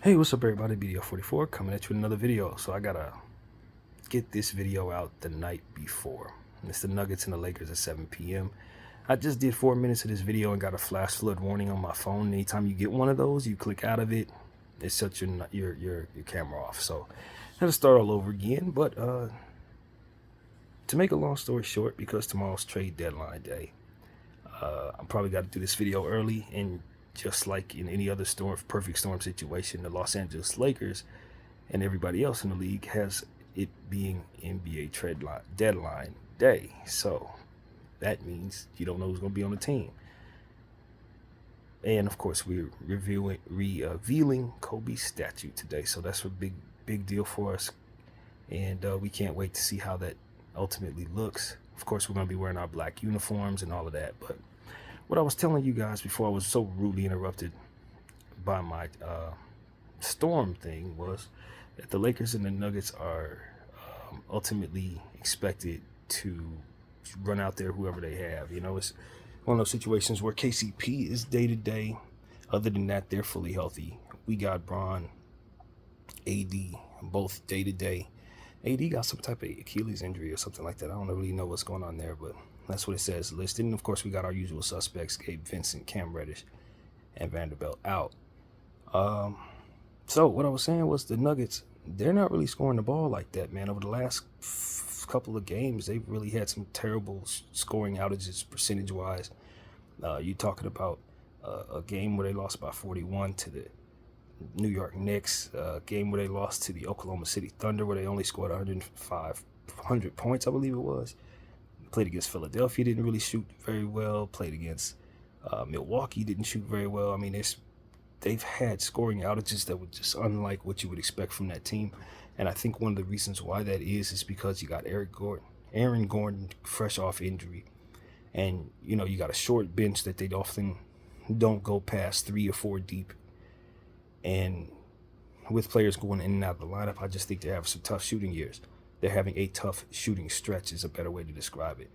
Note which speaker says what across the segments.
Speaker 1: Hey, what's up everybody? BDO44 coming at you with another video. So I gotta get this video out the night before. And it's the Nuggets and the Lakers at 7 p.m. I just did 4 minutes of this video and got a flash flood warning on my phone. Anytime you get one of those, you click out of it, it shuts your camera off. So I had to start all over again. But to make a long story short, because tomorrow's trade deadline day, I'm probably got to do this video early. And just like in any other perfect storm situation, the Los Angeles Lakers and everybody else in the league has it being NBA trade deadline day. So that means you don't know who's going to be on the team. And of course, we're revealing Kobe's statue today. So that's a big deal for us. And we can't wait to see how that ultimately looks. Of course, we're going to be wearing our black uniforms and all of that. But what I was telling you guys before I was so rudely interrupted by my storm thing was that the Lakers and the Nuggets are ultimately expected to run out there whoever they have. You know, it's one of those situations where KCP is day to day. Other than that, they're fully healthy. We got Bron, AD, both day to day. AD got some type of Achilles injury or something like that. I don't really know what's going on there, but that's what it says listed. And of course, we got our usual suspects: Gabe Vincent, Cam Reddish, and Vanderbilt out. So what I was saying was the Nuggets, they're not really scoring the ball like that, man. Over the last couple of games, they've really had some terrible scoring outages percentage-wise. You're talking about a game where they lost by 41 to the New York Knicks, a game where they lost to the Oklahoma City Thunder, where they only scored 100 points, I believe it was. Played against Philadelphia, didn't really shoot very well. Played against Milwaukee, didn't shoot very well. I mean, they've had scoring outages that were just unlike what you would expect from that team. And I think one of the reasons why that is because you got Aaron Gordon fresh off injury. And, you know, you got a short bench that they often don't go past 3 or 4 deep. And with players going in and out of the lineup, I just think they have some tough shooting years. They're having a tough shooting stretch is a better way to describe it.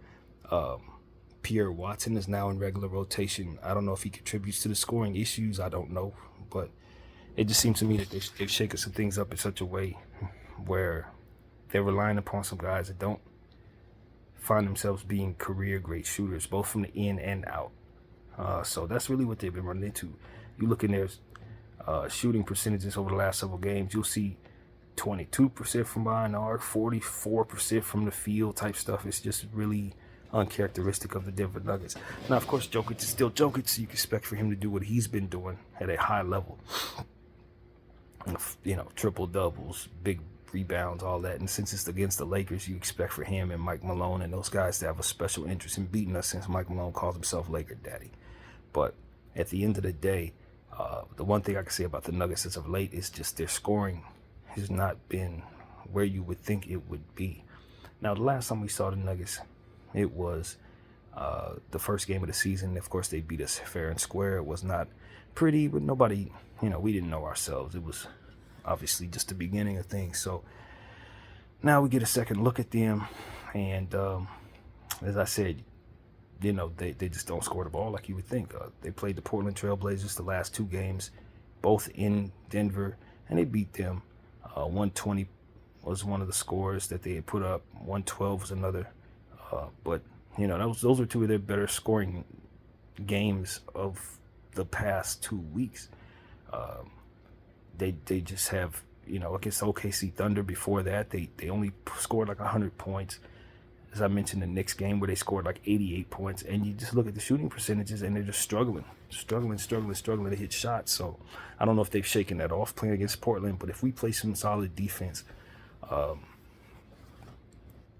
Speaker 1: Pierre Watson is now in regular rotation. I don't know if he contributes to the scoring issues. I don't know. But it just seems to me that they've shaken some things up in such a way where they're relying upon some guys that don't find themselves being career great shooters, both from the in and out. So that's really what they've been running into. You look in their shooting percentages over the last several games, you'll see 22% from behind the arc, 44% from the field type stuff. It's just really uncharacteristic of the Denver Nuggets. Now, of course, Jokic is still Jokic, so you can expect for him to do what he's been doing at a high level. You know, triple doubles, big rebounds, all that. And since it's against the Lakers, you expect for him and Mike Malone and those guys to have a special interest in beating us, since Mike Malone calls himself Laker Daddy. But at the end of the day, the one thing I can say about the Nuggets as of late is just their scoring has not been where you would think it would be. Now, the last time we saw the Nuggets, it was the first game of the season. Of course, they beat us fair and square. It was not pretty, but nobody, you know, we didn't know ourselves. It was obviously just the beginning of things. So now we get a second look at them. And as I said, you know, they just don't score the ball like you would think. They played the Portland Trailblazers the last 2 games, both in Denver, and they beat them. 120 was one of the scores that they had put up. 112 was another. But, you know, those were 2 of their better scoring games of the past 2 weeks. They just have, you know, against OKC Thunder before that, they only scored like 100 points. As I mentioned, the Knicks game where they scored like 88 points, and you just look at the shooting percentages and they're just struggling to hit shots. So I don't know if they've shaken that off playing against Portland, but if we play some solid defense,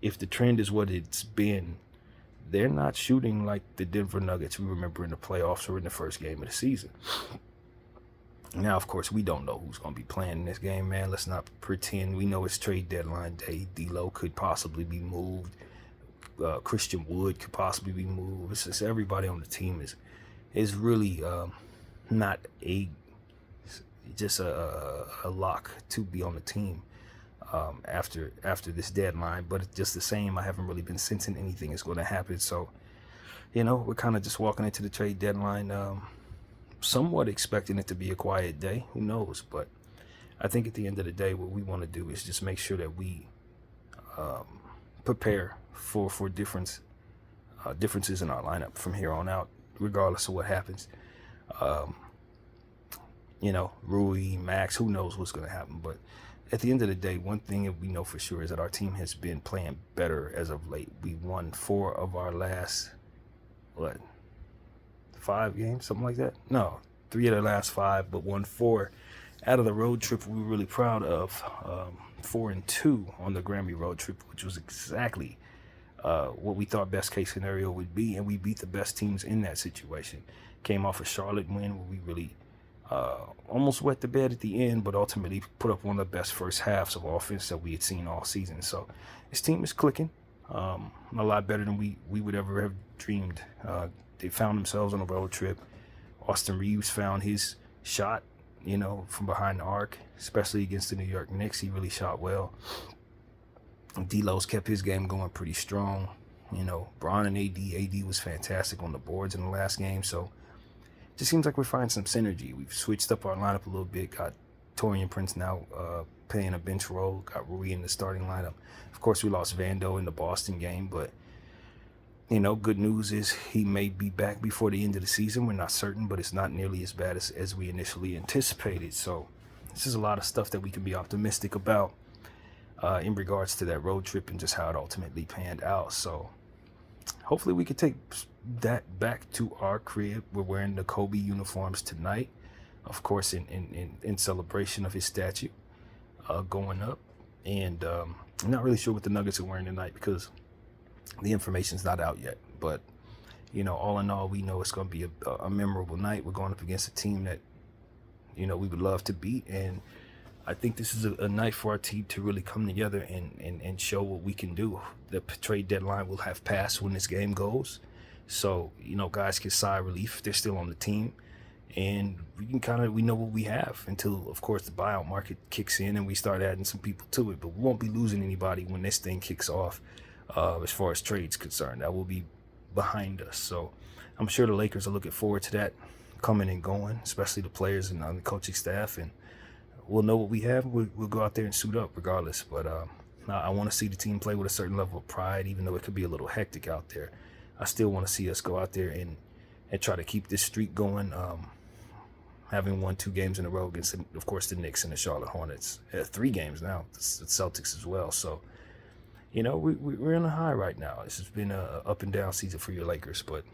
Speaker 1: if the trend is what it's been, they're not shooting like the Denver Nuggets we remember in the playoffs or in the first game of the season. Now, of course, we don't know who's going to be playing in this game, man. Let's not pretend. We know it's trade deadline day. D'Lo could possibly be moved. Christian Wood could possibly be moved. It's just everybody on the team is really not just a lock to be on the team after this deadline. But it's just the same, I haven't really been sensing anything is going to happen. So, you know, we're kind of just walking into the trade deadline somewhat expecting it to be a quiet day. Who knows? But I think at the end of the day, what we want to do is just make sure that we prepare for differences in our lineup from here on out, regardless of what happens. Rui, Max, who knows what's going to happen. But at the end of the day, one thing that we know for sure is that our team has been playing better as of late. We won 4 of our last, 5 games, something like that? No, 3 of the last 5, but won 4 out of the road trip we were really proud of. 4-2 on the Grammy road trip, which was exactly what we thought best case scenario would be, and we beat the best teams in that situation. Came off a Charlotte win where we really almost wet the bed at the end, but ultimately put up one of the best first halves of offense that we had seen all season. So this team is clicking a lot better than we would ever have dreamed. They found themselves on a road trip. Austin Reeves found his shot, from behind the arc, especially against the New York Knicks. He really shot well. D'Lo's kept his game going pretty strong. Bron and AD was fantastic on the boards in the last game. So it just seems like we're finding some synergy. We've switched up our lineup a little bit. Got Taurean Prince now playing a bench role. Got Rui in the starting lineup. Of course, we lost Vando in the Boston game, but good news is he may be back before the end of the season. We're not certain, but it's not nearly as bad as we initially anticipated. So this is a lot of stuff that we can be optimistic about in regards to that road trip and just how it ultimately panned out. So hopefully we can take that back to our crib. We're wearing the Kobe uniforms tonight, of course, in celebration of his statue going up. And I'm not really sure what the Nuggets are wearing tonight because the information's not out yet. But, all in all, we know it's going to be a memorable night. We're going up against a team that, we would love to beat. And I think this is a night for our team to really come together and show what we can do. The trade deadline will have passed when this game goes. So, guys can sigh relief. They're still on the team. And we know what we have until, of course, the buyout market kicks in and we start adding some people to it. But we won't be losing anybody when this thing kicks off. As far as trade's concerned, that will be behind us. So I'm sure the Lakers are looking forward to that coming and going, especially the players and the coaching staff. And we'll know what we have. We'll go out there and suit up regardless. But I want to see the team play with a certain level of pride, even though it could be a little hectic out there. I still want to see us go out there and try to keep this streak going. Having won 2 games in a row against, of course, the Knicks and the Charlotte Hornets. 3 games now, the Celtics as well. So we're in a high right now. This has been a up and down season for your Lakers, but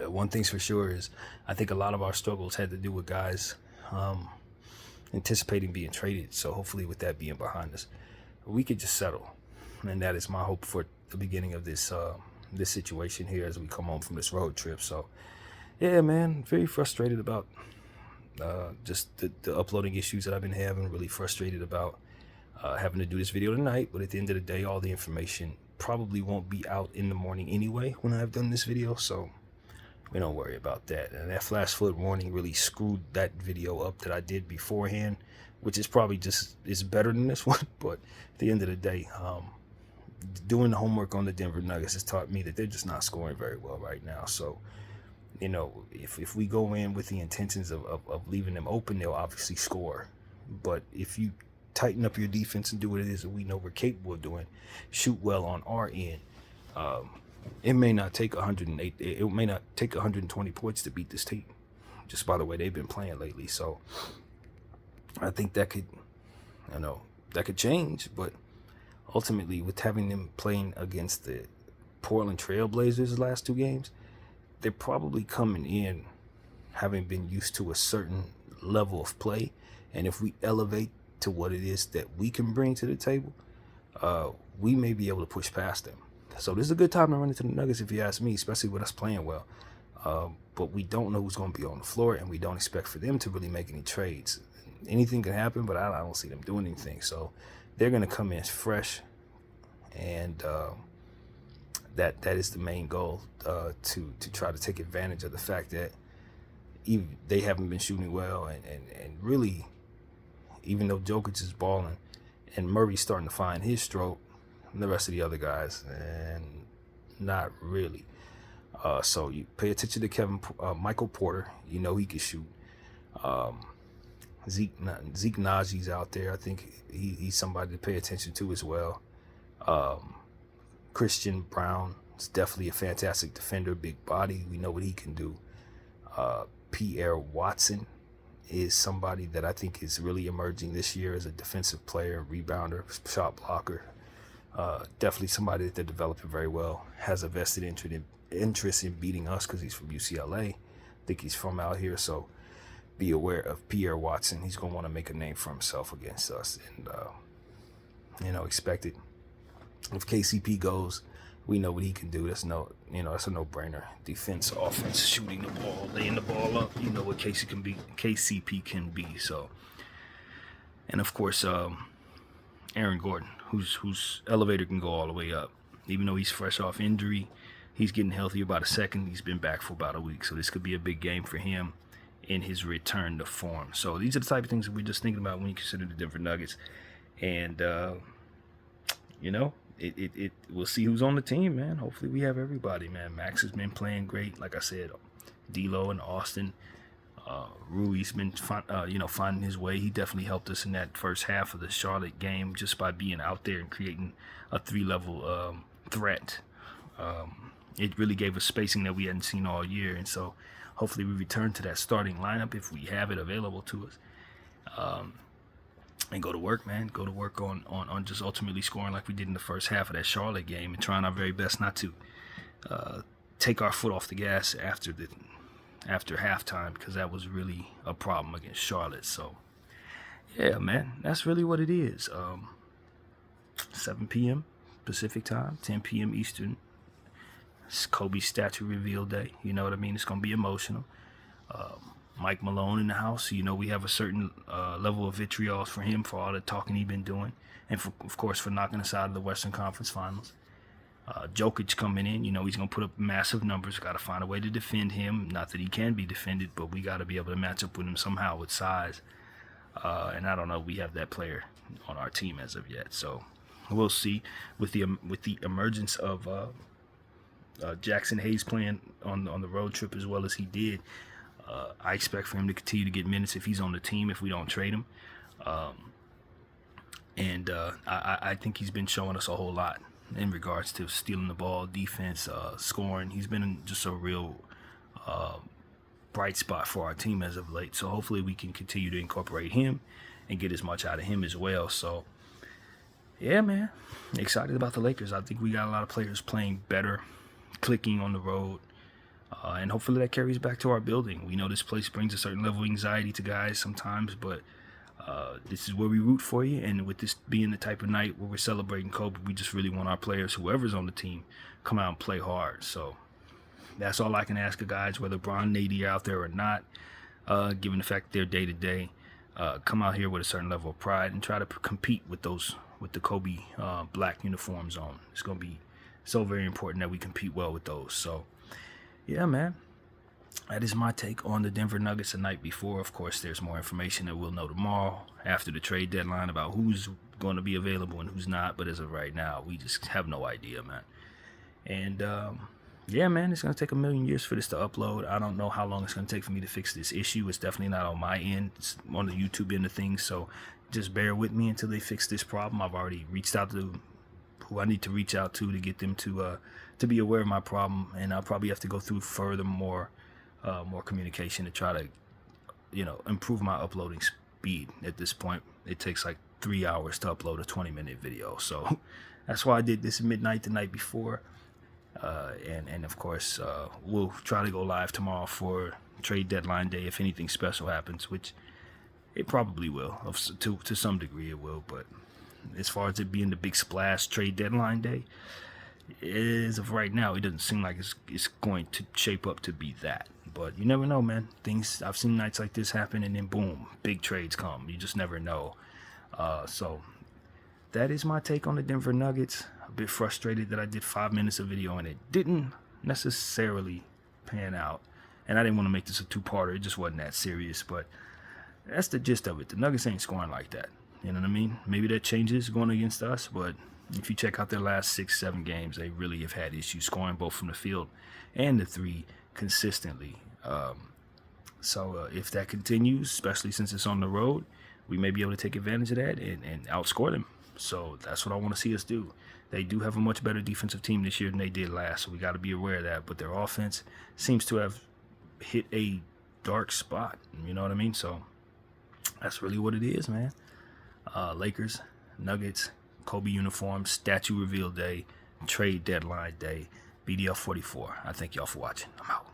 Speaker 1: one thing's for sure is I think a lot of our struggles had to do with guys anticipating being traded. So hopefully with that being behind us, we could just settle. And that is my hope for the beginning of this situation here as we come home from this road trip. So yeah, man, very frustrated about just the uploading issues that I've been having, really frustrated about having to do this video tonight. But at the end of the day, all the information probably won't be out in the morning anyway when I've done this video, so we don't worry about that. And that flash flood warning really screwed that video up that I did beforehand, which is probably just is better than this one. But at the end of the day, doing the homework on the Denver Nuggets has taught me that they're just not scoring very well right now. So if we go in with the intentions of leaving them open, they'll obviously score. But if you tighten up your defense and do what it is that we know we're capable of doing, shoot well on our end, it may not take 108. It may not take 120 points to beat this team, just by the way they've been playing lately. So I think that could change. But ultimately, with having them playing against the Portland Trail Blazers the last 2 games, they're probably coming in having been used to a certain level of play. And if we elevate to what it is that we can bring to the table, we may be able to push past them. So this is a good time to run into the Nuggets, if you ask me, especially with us playing well. But we don't know who's going to be on the floor, and we don't expect for them to really make any trades. Anything can happen, but I don't see them doing anything. So they're going to come in fresh, and that is the main goal, to try to take advantage of the fact that even they haven't been shooting well, and really, even though Jokic is balling and Murray's starting to find his stroke, the rest of the other guys, and not really. So you pay attention to Michael Porter. He can shoot. Zeke Najee's out there. I think he's somebody to pay attention to as well. Christian Brown is definitely a fantastic defender, big body. We know what he can do. Pierre Watson is somebody that I think is really emerging this year as a defensive player, rebounder, shot blocker. Definitely somebody that they're developing very well. Has a vested interest in beating us because he's from UCLA. I think he's from out here, so be aware of Pierre Watson. He's going to want to make a name for himself against us, and expect it. If KCP goes, we know what he can do. That's a no-brainer. Defense, offense, shooting the ball, laying the ball up. You know what KCP can be. So, and of course, Aaron Gordon, whose elevator can go all the way up. Even though he's fresh off injury, he's getting healthy about a second. He's been back for about a week, so this could be a big game for him in his return to form. So these are the type of things that we're just thinking about when you consider the Denver Nuggets. And, we'll see who's on the team, man. Hopefully we have everybody, man. Max has been playing great. Like I said, D'Lo and Austin. Rui's been, finding his way. He definitely helped us in that first half of the Charlotte game just by being out there and creating a 3-level threat. It really gave us spacing that we hadn't seen all year. And so hopefully we return to that starting lineup if we have it available to us. And go to work, man. Go to work on just ultimately scoring like we did in the first half of that Charlotte game and trying our very best not to take our foot off the gas after halftime, because that was really a problem against Charlotte. So, yeah, man, that's really what it is. 7 p.m. Pacific time, 10 p.m. Eastern. It's Kobe's statue reveal day. You know what I mean? It's going to be emotional. Mike Malone in the house. We have a certain level of vitriol for him for all the talking he's been doing. And, of course, for knocking us out of the Western Conference Finals. Jokic coming in, he's going to put up massive numbers. Got to find a way to defend him. Not that he can be defended, but we got to be able to match up with him somehow with size. And I don't know if we have that player on our team as of yet. So we'll see. With the emergence of Jackson Hayes playing on the road trip as well as he did, I expect for him to continue to get minutes if he's on the team, if we don't trade him. I think he's been showing us a whole lot in regards to stealing the ball, defense, scoring. He's been just a real bright spot for our team as of late. So hopefully we can continue to incorporate him and get as much out of him as well. So, yeah, man, excited about the Lakers. I think we got a lot of players playing better, clicking on the road. And hopefully that carries back to our building. We know this place brings a certain level of anxiety to guys sometimes, but this is where we root for you. And with this being the type of night where we're celebrating Kobe, we just really want our players, whoever's on the team, come out and play hard. So that's all I can ask of guys, whether Bron and AD are out there or not, given the fact that they're day-to-day. Come out here with a certain level of pride and try to compete with the Kobe black uniforms on. It's going to be so very important that we compete well with those. So, yeah, man, that is my take on the Denver Nuggets the night before. Of course, there's more information that we'll know tomorrow after the trade deadline about who's going to be available and who's not. But as of right now, we just have no idea, man. And, yeah, man, it's going to take a million years for this to upload. I don't know how long it's going to take for me to fix this issue. It's definitely not on my end. It's on the YouTube end of things. So just bear with me until they fix this problem. I've already reached out to who I need to reach out to get them to be aware of my problem. And I'll probably have to go through further more communication to try to, improve my uploading speed. At this point, it takes like 3 hours to upload a 20-minute video. So that's why I did this at midnight the night before. And of course, we'll try to go live tomorrow for trade deadline day if anything special happens, which it probably will. To some degree it will. But as far as it being the big splash trade deadline day, as of right now, it doesn't seem like it's going to shape up to be that. But you never know, man. I've seen nights like this happen, and then boom, big trades come. You just never know. So that is my take on the Denver Nuggets. A bit frustrated that I did 5 minutes of video and it didn't necessarily pan out. And I didn't want to make this a two-parter. It just wasn't that serious. But that's the gist of it. The Nuggets ain't scoring like that. You know what I mean? Maybe that changes going against us. But if you check out their last 6-7 games, they really have had issues scoring both from the field and the three consistently. So if that continues, especially since it's on the road, we may be able to take advantage of that and outscore them. So that's what I want to see us do. They do have a much better defensive team this year than they did last, so we got to be aware of that. But their offense seems to have hit a dark spot. You know what I mean? So that's really what it is, man. Lakers, Nuggets, Kobe uniform, statue reveal day, trade deadline day, BDL 44. I thank y'all for watching. I'm out.